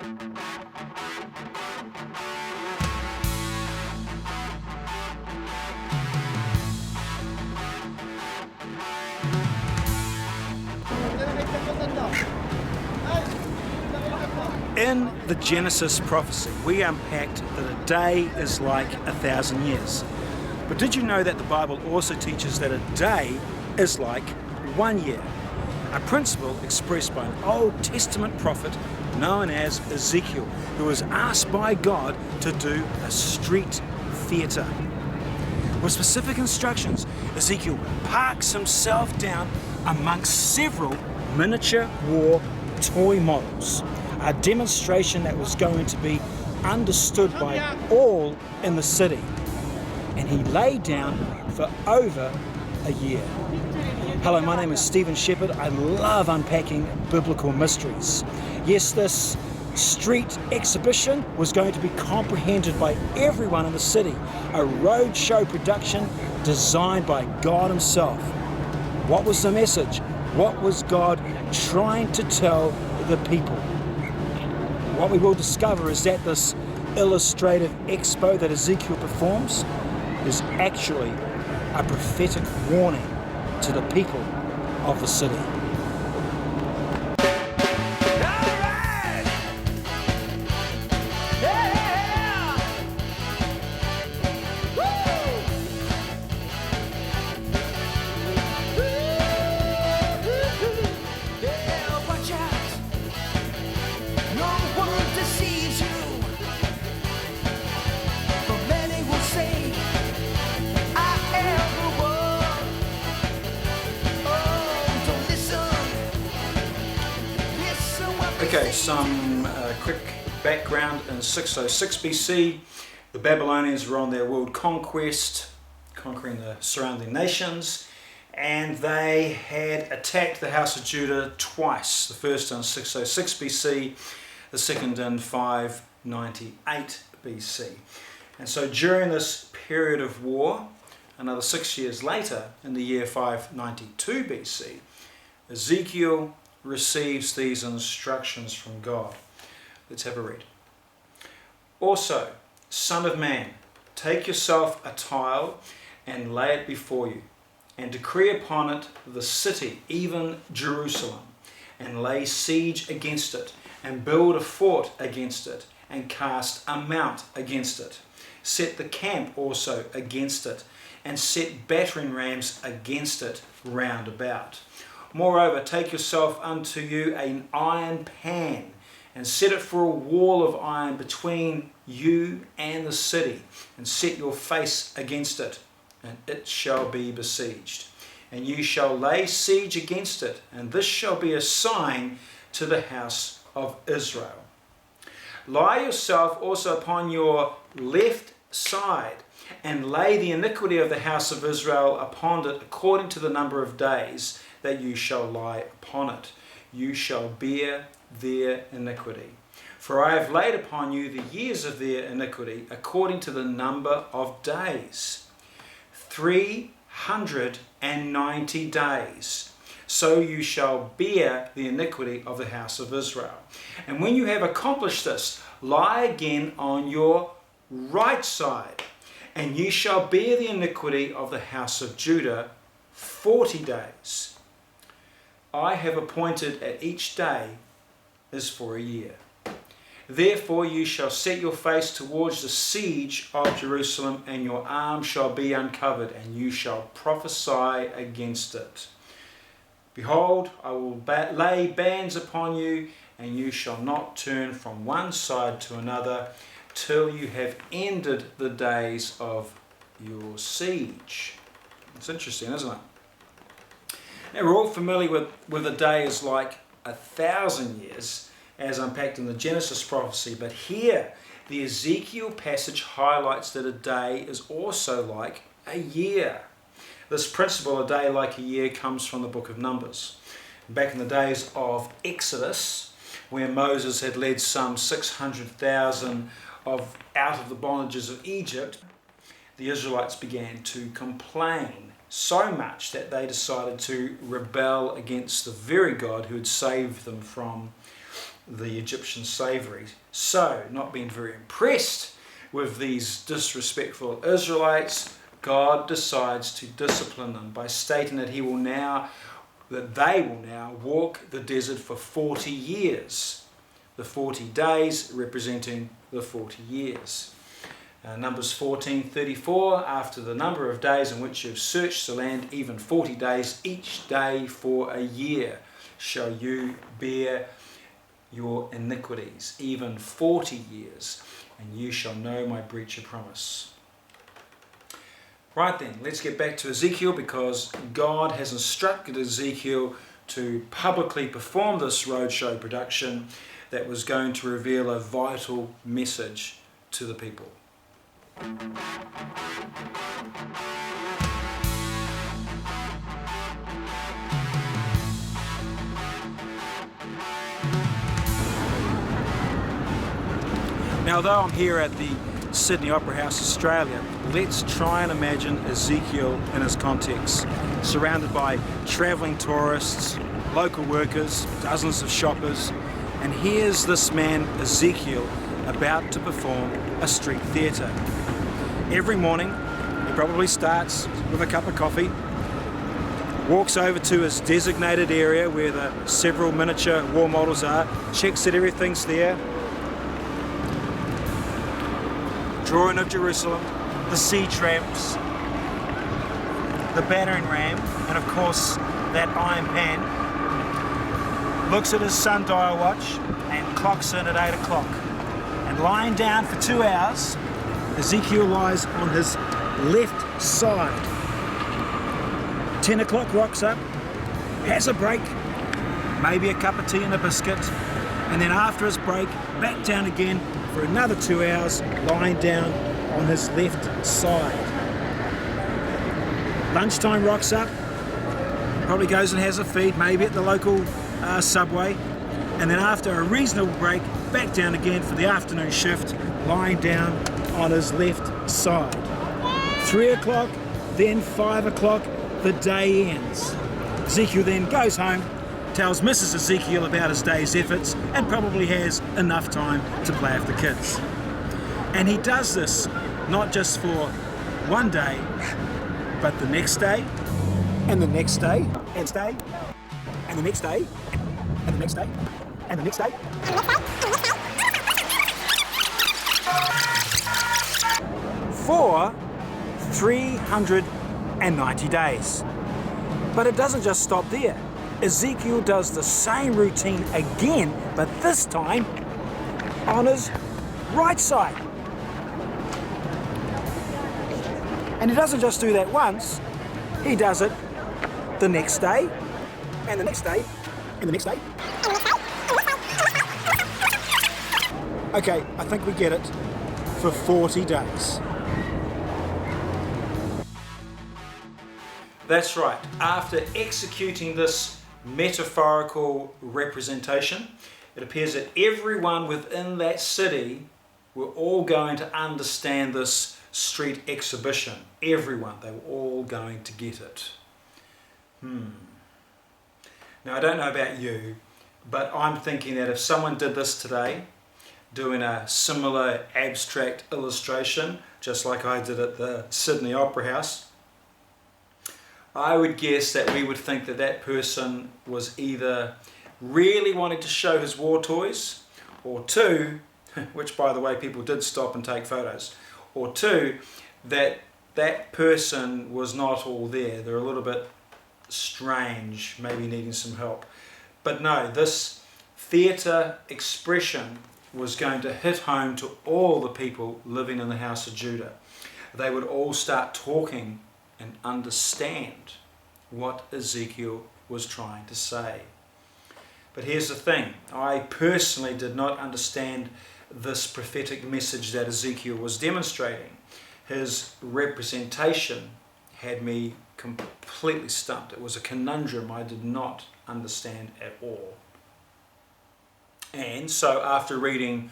In the Genesis prophecy, we unpacked that a day is like 1,000 years. But did you know that the Bible also teaches that a day is like 1 year? A principle expressed by an Old Testament prophet known as Ezekiel, who was asked by God to do a street theatre. With specific instructions, Ezekiel parks himself down amongst several miniature war toy models, a demonstration that was going to be understood by all in the city. And he lay down for over a year. Hello, my name is Shephard. I love unpacking biblical mysteries. Yes, this street exhibition was going to be comprehended by everyone in the city, a roadshow production designed by God himself. What was the message? What was God trying to tell the people? What we will discover is that this illustrative expo that Ezekiel performs is actually a prophetic warning to the people of the city. Okay, some quick background. In 606 BC, the Babylonians were on their world conquest, conquering the surrounding nations, and they had attacked the house of Judah twice. The first in 606 BC, the second in 598 BC. And so during this period of war, another 6 years later, in the year 592 BC, Ezekiel receives these instructions from God. Let's have a read. Also, Son of man, take yourself a tile and lay it before you, and decree upon it the city, even Jerusalem, and lay siege against it, and build a fort against it, and cast a mount against it. Set the camp also against it, and set battering rams against it round about. Moreover, take yourself unto you an iron pan, and set it for a wall of iron between you and the city, and set your face against it, and it shall be besieged. And you shall lay siege against it, and this shall be a sign to the house of Israel. Lie yourself also upon your left side, and lay the iniquity of the house of Israel upon it according to the number of days that you shall lie upon it. You shall bear their iniquity. For I have laid upon you the years of their iniquity according to the number of days. 390 days. So you shall bear the iniquity of the house of Israel. And when you have accomplished this, lie again on your right side, and you shall bear the iniquity of the house of Judah 40 days. I have appointed at each day is for a year. Therefore you shall set your face towards the siege of Jerusalem, and your arm shall be uncovered, and you shall prophesy against it. Behold, I will lay bands upon you, and you shall not turn from one side to another till you have ended the days of your siege. It's interesting, isn't it? Now, we're all familiar with a day as like 1,000 years, as unpacked in the Genesis prophecy, but here the Ezekiel passage highlights that a day is also like a year. This principle, a day like a year, comes from the book of Numbers. Back in the days of Exodus, where Moses had led some 600,000 out of the bondages of Egypt, the Israelites began to complain so much that they decided to rebel against the very God who had saved them from the Egyptian slavery. So, not being very impressed with these disrespectful Israelites, God decides to discipline them by stating that they will now walk the desert for 40 years. The 40 days representing the 40 years. Numbers 14:34, after the number of days in which you have searched the land, even 40 days, each day for a year, shall you bear your iniquities, even 40 years, and you shall know my breach of promise. Right then, let's get back to Ezekiel, because God has instructed Ezekiel to publicly perform this roadshow production that was going to reveal a vital message to the people. Now, though I'm here at the Sydney Opera House, Australia, let's try and imagine Ezekiel in his context, surrounded by travelling tourists, local workers, dozens of shoppers, and here's this man, Ezekiel, about to perform a street theatre. Every morning, he probably starts with a cup of coffee, walks over to his designated area where the several miniature war models are, checks that everything's there. Drawing of Jerusalem, the sea tramps, the battering ram, and of course that iron pan. Looks at his sundial watch and clocks in at 8 o'clock. And lying down for 2 hours, Ezekiel lies on his left side. 10 o'clock rocks up, has a break, maybe a cup of tea and a biscuit, and then after his break, back down again for another 2 hours, lying down on his left side. Lunchtime rocks up, probably goes and has a feed, maybe at the local Subway, and then after a reasonable break, back down again for the afternoon shift, lying down on his left side. 3 o'clock, then 5 o'clock, the day ends. Ezekiel then goes home, tells Mrs. Ezekiel about his day's efforts, and probably has enough time to play with the kids. And he does this not just for one day, but the next day, and the next day, and the next day, and the next day, and the next day, and the next day, for 390 days. But it doesn't just stop there. Ezekiel does the same routine again, but this time on his right side. And he doesn't just do that once, he does it the next day, and the next day, and the next day. Okay, I think we get it, for 40 days. That's right. After executing this metaphorical representation, it appears that everyone within that city were all going to understand this street exhibition. Everyone. They were all going to get it. Now, I don't know about you, but I'm thinking that if someone did this today, doing a similar abstract illustration, just like I did at the Sydney Opera House, I would guess that we would think that that person was either really wanting to show his war toys, or two, which by the way people did stop and take photos, or two, that that person was not all there. They're a little bit strange, maybe needing some help. But no, this theatre expression was going to hit home to all the people living in the house of Judah. They would all start talking and understand what Ezekiel was trying to say. But here's the thing, I personally did not understand this prophetic message that Ezekiel was demonstrating. His representation had me completely stumped. It was a conundrum I did not understand at all. And so after reading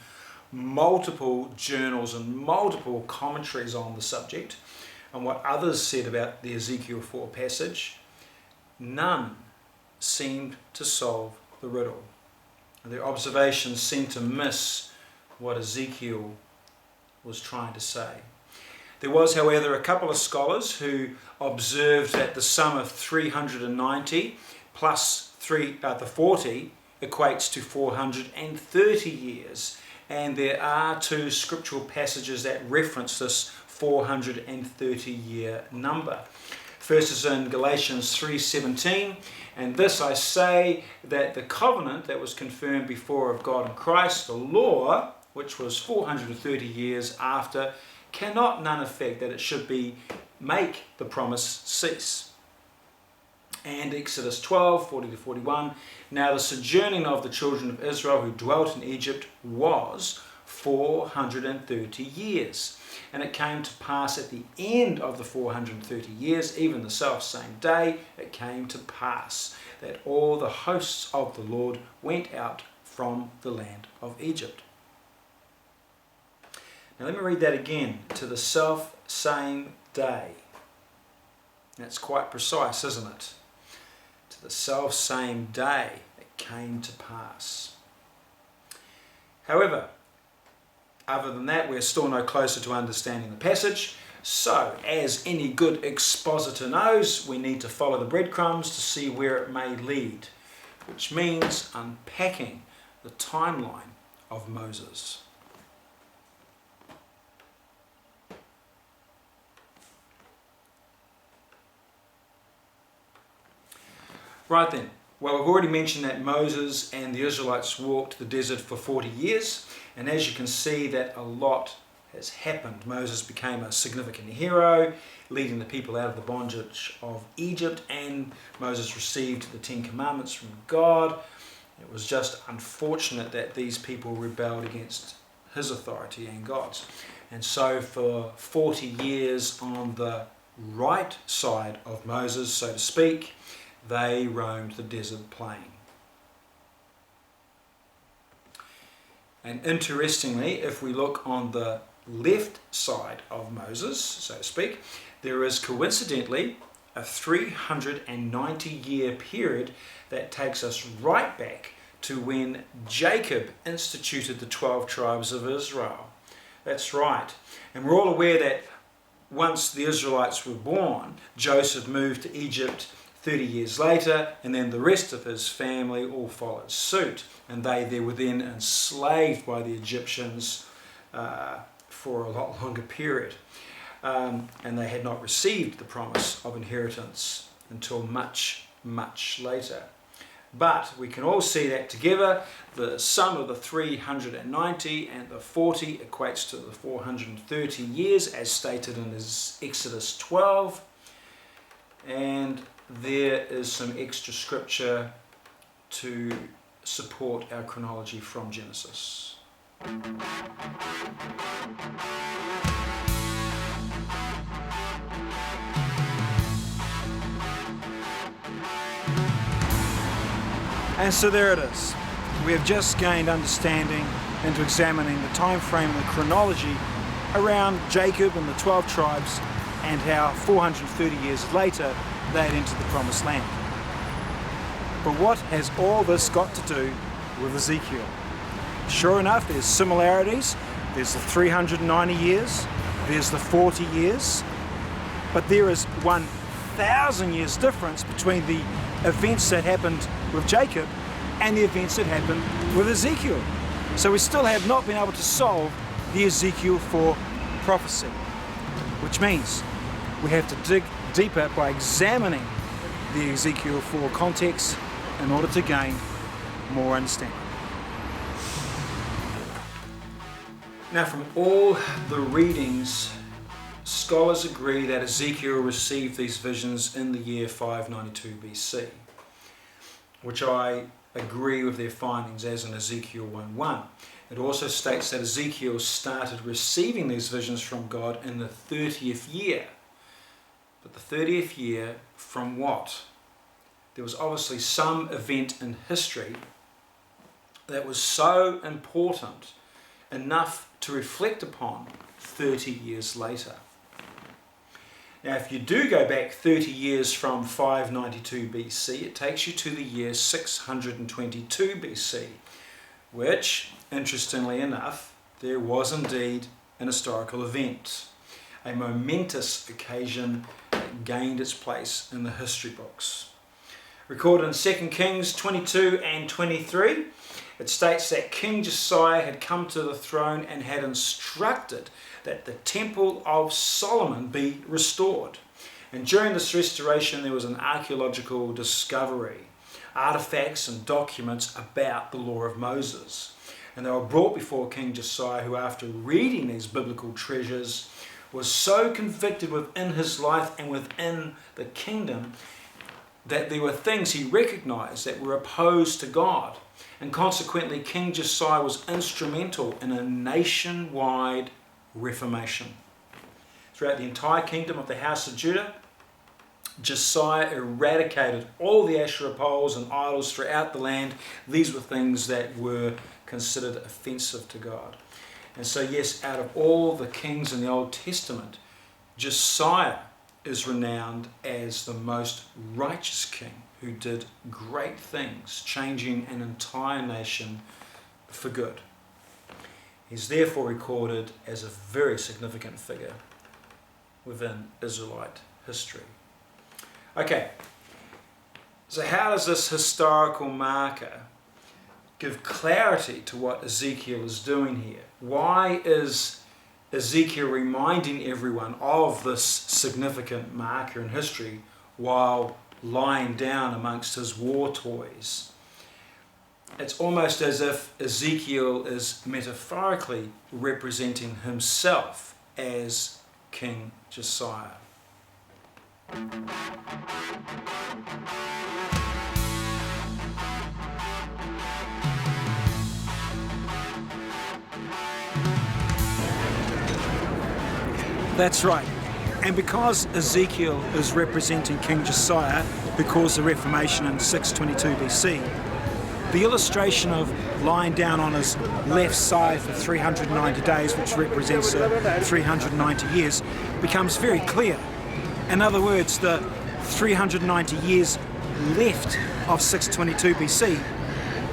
multiple journals and multiple commentaries on the subject, and what others said about the Ezekiel 4 passage, none seemed to solve the riddle. And their observations seem to miss what Ezekiel was trying to say. There was, however, a couple of scholars who observed that the sum of 390 plus the 40 equates to 430 years. And there are two scriptural passages that reference this 430 year number. First is in Galatians 3:17, and this I say, that the covenant that was confirmed before of God and Christ, the law, which was 430 years after, cannot none effect that it should be make the promise cease. And Exodus 12:40-41, now the sojourning of the children of Israel who dwelt in Egypt was 430 years. And it came to pass at the end of the 430 years, even the self-same day, it came to pass that all the hosts of the Lord went out from the land of Egypt. Now let me read that again. To the self-same day. That's quite precise, isn't it? To the self-same day it came to pass. However, other than that, we're still no closer to understanding the passage. So, as any good expositor knows, we need to follow the breadcrumbs to see where it may lead, which means unpacking the timeline of Moses. Right then, well, we've already mentioned that Moses and the Israelites walked the desert for 40 years, and as you can see that a lot has happened. Moses became a significant hero, leading the people out of the bondage of Egypt, and Moses received the 10 Commandments from God. It was just unfortunate that these people rebelled against his authority and God's. And so for 40 years on the right side of Moses, so to speak, they roamed the desert plain. And interestingly, if we look on the left side of Moses, so to speak, there is coincidentally a 390-year period that takes us right back to when Jacob instituted the 12 tribes of Israel. That's right. And we're all aware that once the Israelites were born, Joseph moved to Egypt 30 years later, and then the rest of his family all followed suit, and they were then enslaved by the Egyptians for a lot longer period, and they had not received the promise of inheritance until much, much later. But we can all see that together, the sum of the 390 and the 40 equates to the 430 years, as stated in Exodus 12, and there is some extra scripture to support our chronology from Genesis. And so there it is. We have just gained understanding into examining the time frame and the chronology around Jacob and the 12 tribes, and how 430 years later they had entered the promised land. But what has all this got to do with Ezekiel? Sure enough, there's similarities. There's the 390 years, there's the 40 years, but there is 1,000 years difference between the events that happened with Jacob and the events that happened with Ezekiel. So we still have not been able to solve the Ezekiel 4 prophecy, which means we have to dig deeper by examining the Ezekiel 4 context in order to gain more understanding. Now, from all the readings, scholars agree that Ezekiel received these visions in the year 592 BC, which I agree with their findings, as in Ezekiel 1:1. It also states that Ezekiel started receiving these visions from God in the 30th year. But the 30th year from what? There was obviously some event in history that was so important enough to reflect upon 30 years later. Now, if you do go back 30 years from 592 BC, it takes you to the year 622 BC, which, interestingly enough, there was indeed an historical event, a momentous occasion that gained its place in the history books. Recorded in 2 Kings 22 and 23, it states that King Josiah had come to the throne and had instructed that the Temple of Solomon be restored. And during this restoration there was an archaeological discovery, artifacts and documents about the law of Moses. And they were brought before King Josiah, who after reading these biblical treasures was so convicted within his life and within the kingdom that there were things he recognized that were opposed to God. And consequently, King Josiah was instrumental in a nationwide reformation. Throughout the entire kingdom of the house of Judah, Josiah eradicated all the Asherah poles and idols throughout the land. These were things that were considered offensive to God. And so yes, out of all the kings in the Old Testament, Josiah is renowned as the most righteous king who did great things, changing an entire nation for good. He's therefore recorded as a very significant figure within Israelite history. Okay, so how does this historical marker give clarity to what Ezekiel is doing here? Why is Ezekiel reminding everyone of this significant marker in history while lying down amongst his war toys? It's almost as if Ezekiel is metaphorically representing himself as King Josiah. That's right. And because Ezekiel is representing King Josiah, who caused the Reformation in 622 BC, the illustration of lying down on his left side for 390 days, which represents 390 years, becomes very clear. In other words, the 390 years left of 622 BC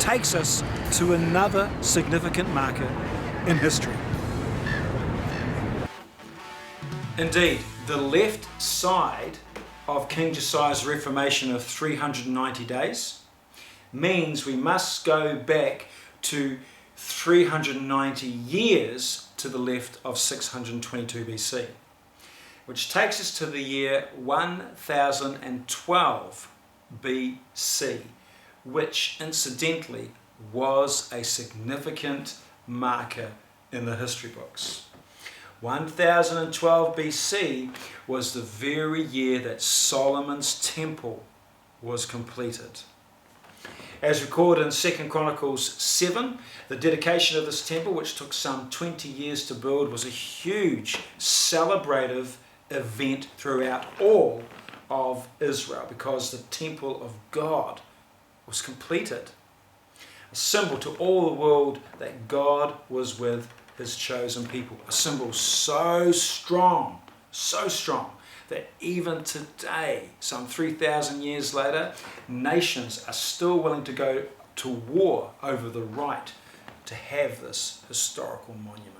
takes us to another significant marker in history. Indeed, the left side of King Josiah's Reformation of 390 days means we must go back to 390 years to the left of 622 BC, which takes us to the year 1012 BC, which incidentally was a significant marker in the history books. 1012 BC was the very year that Solomon's temple was completed. As recorded in 2 Chronicles 7, the dedication of this temple, which took some 20 years to build, was a huge celebrative event throughout all of Israel because the temple of God was completed. A symbol to all the world that God was with his chosen people. A symbol so strong that even today, some 3,000 years later, nations are still willing to go to war over the right to have this historical monument.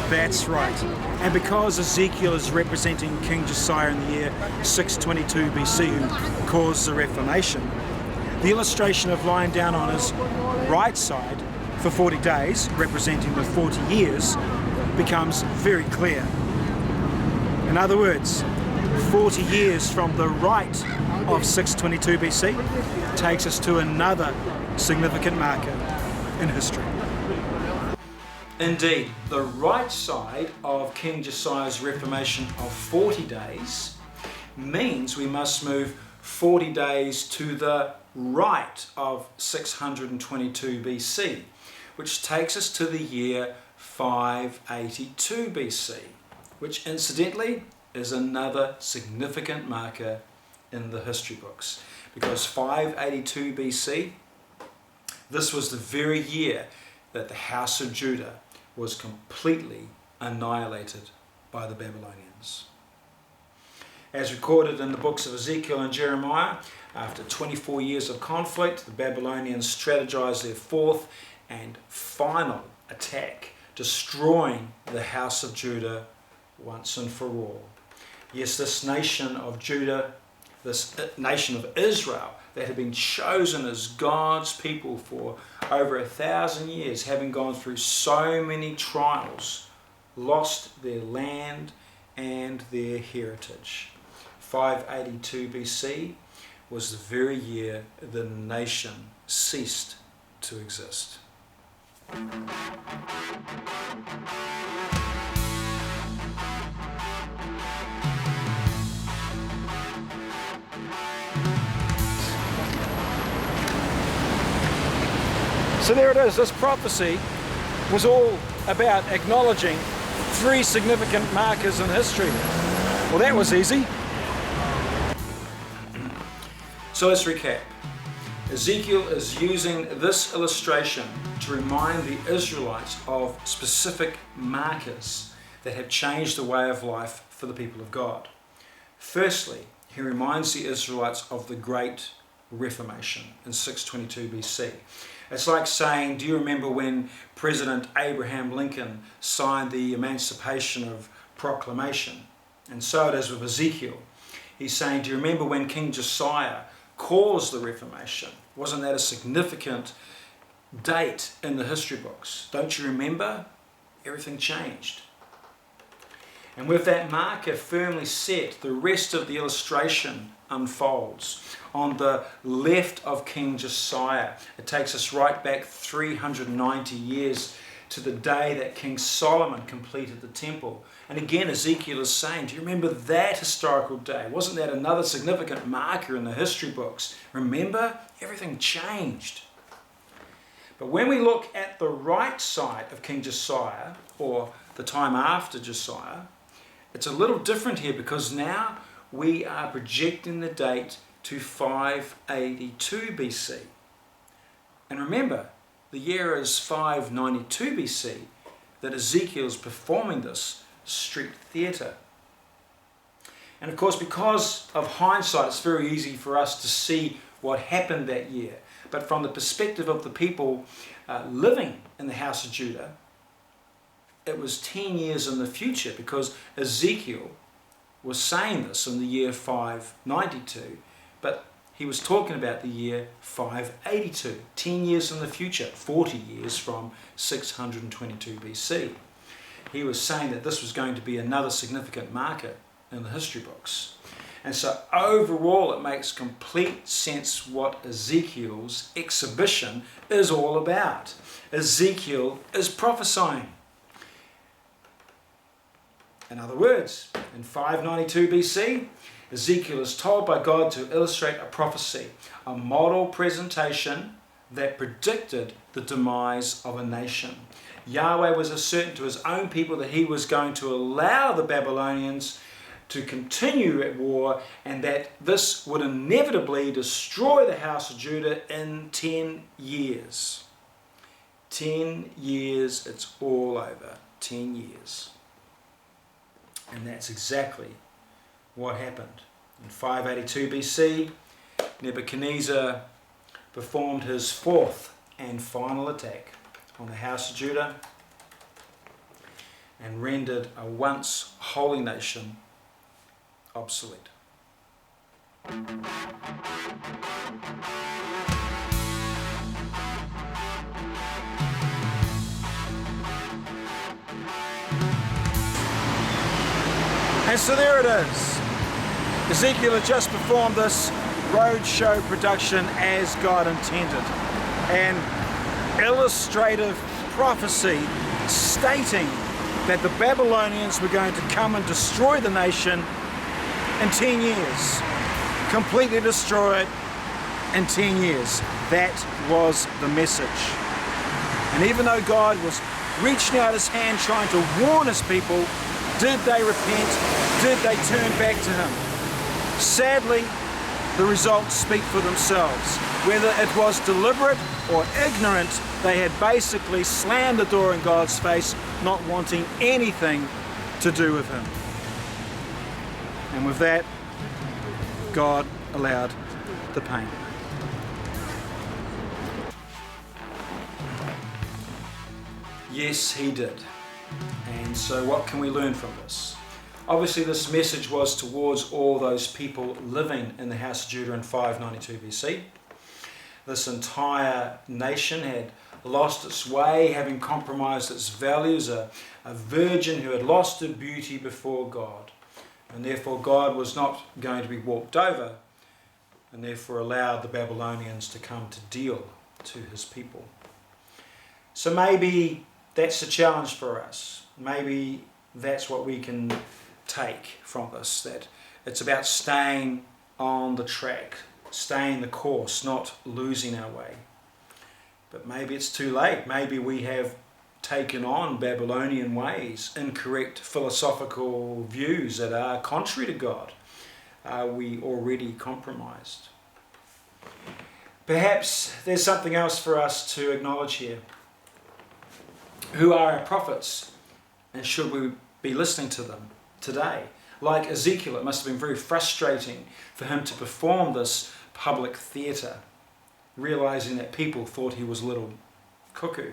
That's right. And because Ezekiel is representing King Josiah in the year 622 BC, who caused the Reformation, the illustration of lying down on his right side for 40 days, representing the 40 years, becomes very clear. In other words, 40 years from the right of 622 BC takes us to another significant marker in history. Indeed, the right side of King Josiah's Reformation of 40 days means we must move 40 days to the right of 622 BC, which takes us to the year 582 BC, which incidentally is another significant marker in the history books, because 582 BC, this was the very year that the house of Judah was completely annihilated by the Babylonians. As recorded in the books of Ezekiel and Jeremiah, after 24 years of conflict, the Babylonians strategized their fourth and final attack, destroying the house of Judah once and for all. Yes, this nation of Judah, this nation of Israel, that had been chosen as God's people for over 1,000 years, having gone through so many trials, lost their land and their heritage. 582 BC was the very year the nation ceased to exist. So there it is. This prophecy was all about acknowledging three significant markers in history. Well, that was easy. So let's recap. Ezekiel is using this illustration to remind the Israelites of specific markers that have changed the way of life for the people of God. Firstly, he reminds the Israelites of the Great Reformation in 622 BC. It's like saying, do you remember when President Abraham Lincoln signed the Emancipation of Proclamation? And so it is with Ezekiel. He's saying, do you remember when King Josiah caused the Reformation? Wasn't that a significant date in the history books? Don't you remember? Everything changed. And with that marker firmly set, the rest of the illustration unfolds. On the left of King Josiah, it takes us right back 390 years to the day that King Solomon completed the temple. And again, Ezekiel is saying, do you remember that historical day? Wasn't that another significant marker in the history books? Remember? Everything changed. But when we look at the right side of King Josiah, or the time after Josiah, it's a little different here, because now we are projecting the date to 582 BC. And remember, the year is 592 BC that Ezekiel is performing this street theatre. And of course, because of hindsight, it's very easy for us to see what happened that year. But from the perspective of the people living in the house of Judah, it was 10 years in the future, because Ezekiel was saying this in the year 592, but he was talking about the year 582, 10 years in the future, 40 years from 622 BC. He was saying that this was going to be another significant marker in the history books. And so overall it makes complete sense what Ezekiel's exhibition is all about. Ezekiel is prophesying. In other words, in 592 BC, Ezekiel is told by God to illustrate a prophecy, a model presentation that predicted the demise of a nation. Yahweh was asserting to his own people that he was going to allow the Babylonians to continue at war, and that this would inevitably destroy the house of Judah in 10 years. 10 years, it's all over. 10 years. And that's exactly what happened. In 582 BC, Nebuchadnezzar performed his fourth and final attack on the house of Judah and rendered a once holy nation obsolete. And so there it is. Ezekiel had just performed this roadshow production as God intended. An illustrative prophecy stating that the Babylonians were going to come and destroy the nation in 10 years. Completely destroy it in 10 years. That was the message. And even though God was reaching out his hand trying to warn his people, did they repent? Did they turn back to him? Sadly, the results speak for themselves. Whether it was deliberate or ignorant, they had basically slammed the door in God's face, not wanting anything to do with him. And with that, God allowed the pain. Yes, he did. And so what can we learn from this? Obviously this message was towards all those people living in the house of Judah in 592 BC. This entire nation had lost its way, having compromised its values, a virgin who had lost her beauty before God. And therefore God was not going to be walked over, and therefore allowed the Babylonians to come to deal to his people. So maybe that's a challenge for us. Maybe that's what we can take from this, that it's about staying on the track, staying the course, not losing our way. But maybe it's too late. Maybe we have taken on Babylonian ways, incorrect philosophical views that are contrary to God. Are we already compromised? Perhaps there's something else for us to acknowledge here. Who are our prophets, and should we be listening to them today? Like Ezekiel, it must have been very frustrating for him to perform this public theatre, realizing that people thought he was a little cuckoo.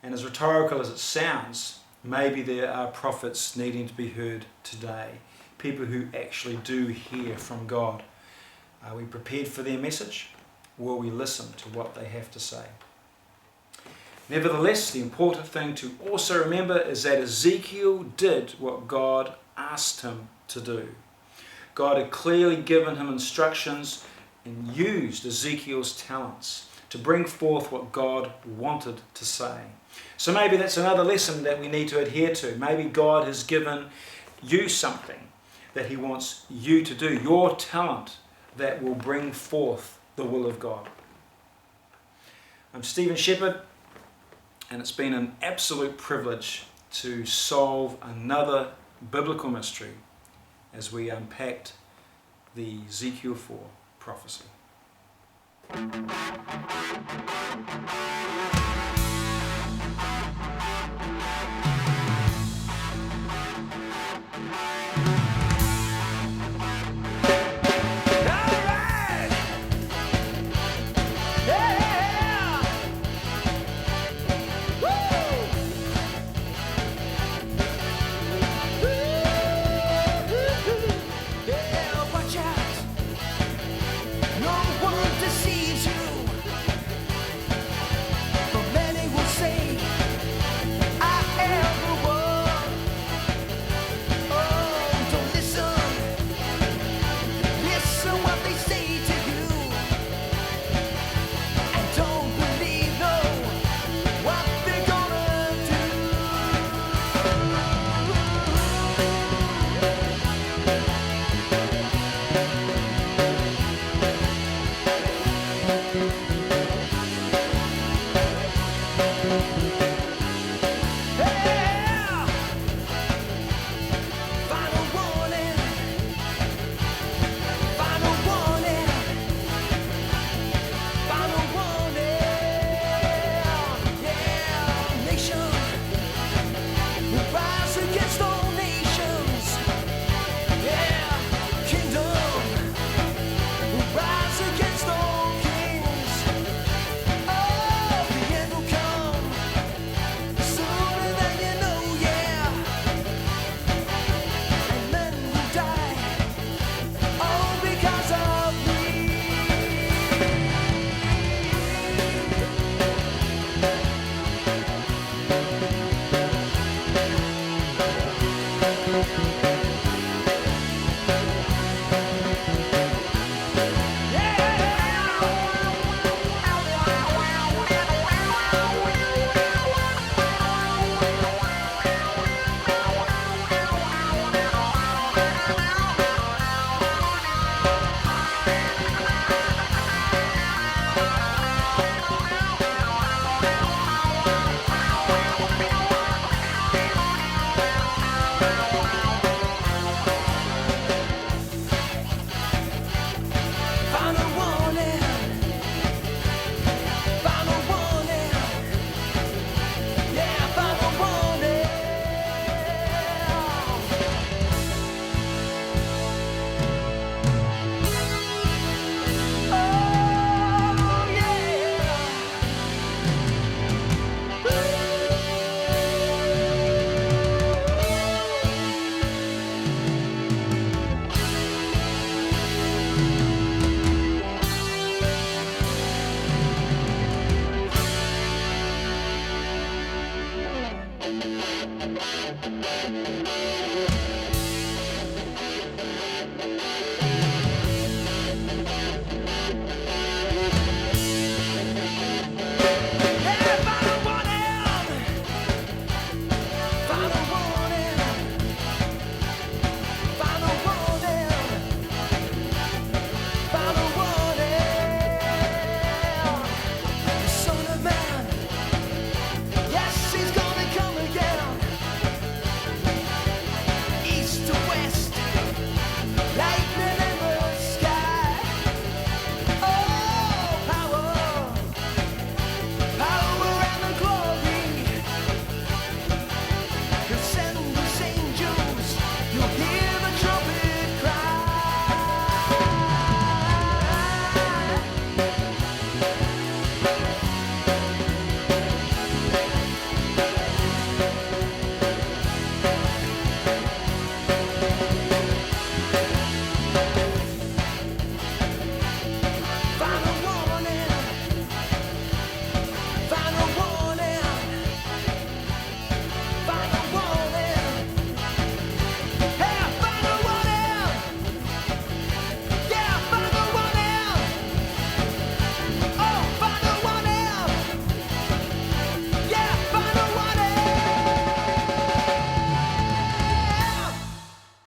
And as rhetorical as it sounds, maybe there are prophets needing to be heard today, people who actually do hear from God. Are we prepared for their message? Will we listen to what they have to say? Nevertheless, the important thing to also remember is that Ezekiel did what God asked him to do. God had clearly given him instructions and used Ezekiel's talents to bring forth what God wanted to say. So maybe that's another lesson that we need to adhere to. Maybe God has given you something that he wants you to do, your talent that will bring forth the will of God. I'm Stephen Shephard, and it's been an absolute privilege to solve another biblical mystery as we unpacked the Ezekiel 4 prophecy.